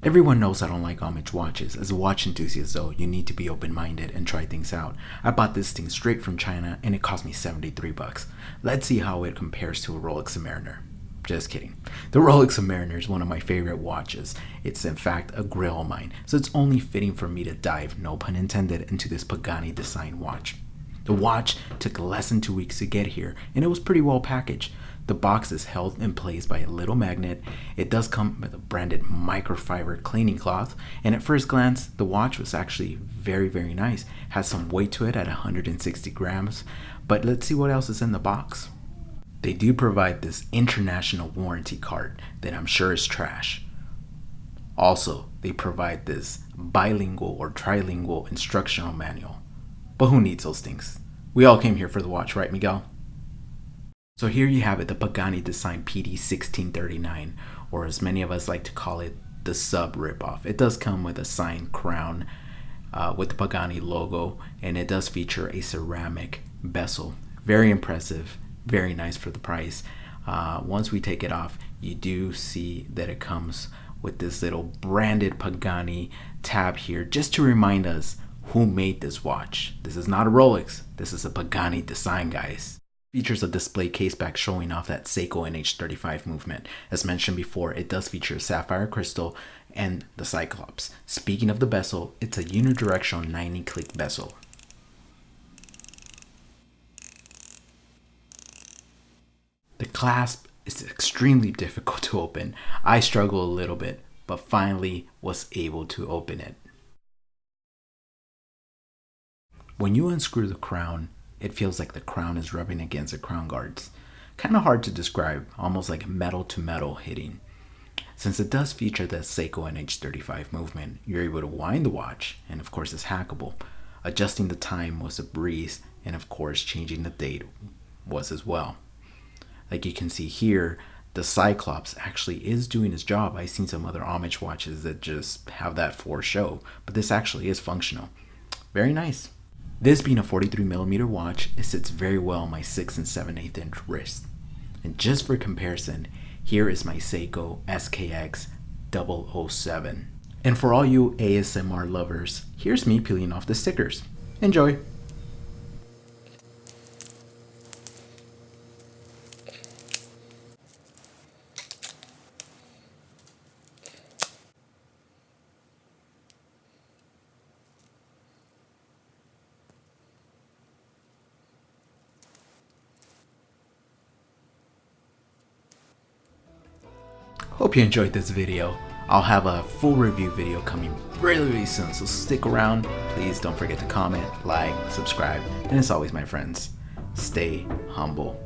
Everyone knows I don't like homage watches. As a watch enthusiast though, you need to be open-minded and try things out. I bought this thing straight from China and it cost me 73 bucks. Let's see how it compares to a Rolex Submariner. Just kidding. The Rolex Submariner is one of my favorite watches. It's in fact a grail of mine, so it's only fitting for me to dive, no pun intended, into this Pagani Design watch. The watch took less than 2 weeks to get here and it was pretty well packaged. The box is held in place by a little magnet. It does come with a branded microfiber cleaning cloth, and at first glance the watch was actually very nice. Has some weight to it at 160 grams, but let's see what else is in the box. They do provide this international warranty card that I'm sure is trash. Also, they provide this bilingual or trilingual instructional manual. But who needs those things? We all came here for the watch, right, Miguel? So here you have it, the Pagani Design PD 1639, or as many of us like to call it, the sub ripoff. It does come with a signed crown with the Pagani logo, and it does feature a ceramic bezel. Very impressive, very nice for the price. Once we take it off, you do see that it comes with this little branded Pagani tab here, just to remind us who made this watch. This is not a Rolex, this is a Pagani Design, guys. Features a display case back showing off that Seiko NH35 movement. As mentioned before, it does feature sapphire crystal and the Cyclops. Speaking of the bezel, it's a unidirectional 90-click bezel. The clasp is extremely difficult to open. I struggle a little bit, but finally was able to open it. When you unscrew the crown, it feels like the crown is rubbing against the crown guards. Kind of hard to describe, almost like metal to metal hitting. Since it does feature the Seiko NH35 movement, you're able to wind the watch, and of course it's hackable. Adjusting the time was a breeze, and of course changing the date was as well. Like you can see here, the Cyclops actually is doing its job. I've seen some other homage watches that just have that for show, but this actually is functional. Very nice. This being a 43mm watch, it sits very well on my 6 7/8 inch wrist. And just for comparison, here is my Seiko SKX 007. And for all you ASMR lovers, here's me peeling off the stickers. Enjoy! Hope you enjoyed this video. I'll have a full review video coming really soon, so stick around. Please don't forget to comment, like, subscribe, and as always, my friends, stay humble.